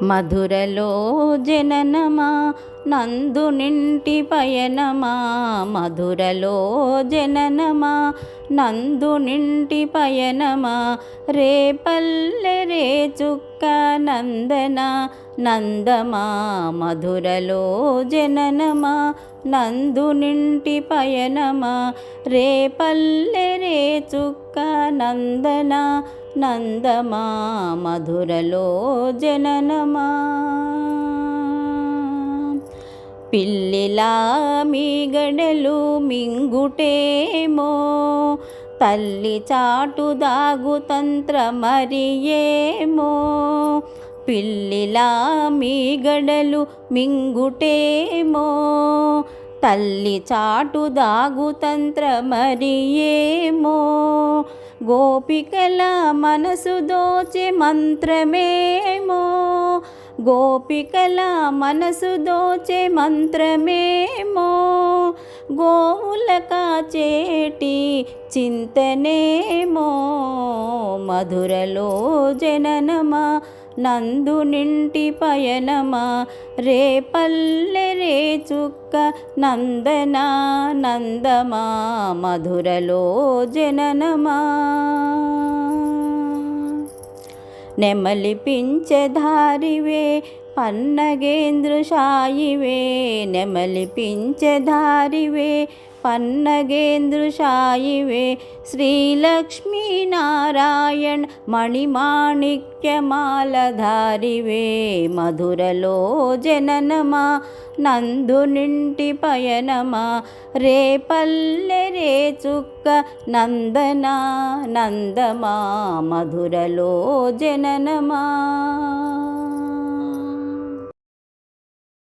మధురలో జననమా నందునింటి పయనమా, మధురలో జననమా నందునింటి పయనమా, రేపల్లె రే చుక్క నందన నందమా, మధురలో జననమా నందునింటి పయనమా, రేపల్లె రే చుక్క నందన నందమా, మధురలో జననమా. పిల్లిలా మీగడలు మింగుటేమో, తల్లి చాటు దాగు తంత్ర మరియేమో, పిల్లిలా మీగడలు మింగుటేమో, తల్లి చాటు దాగు తంత్ర మరియేమో, గోపికల మనసు దోచే మంత్రమేమో, గోపికల మనసు దోచే మంత్రమేమో, గోవుల కాచేటి చింతనేమో, మధురలో జననమా నందునింటి పయనమా, రేపల్లె రే చుక్క నందన నందమా, మధురలో జననమా. నెమలిపించెధారివే పన్నగేంద్రుషాయివే, నెమలిపించెధారివే పన్నగేంద్రుషాయివే, శ్రీలక్ష్మీనారాయణ్ మణిమాణిక్యమాలధారివే, మధురలో జననమా నందునింటి పయనమా, రేపల్లె రే చుక్క నందన నందమా, మధురలో జననమా.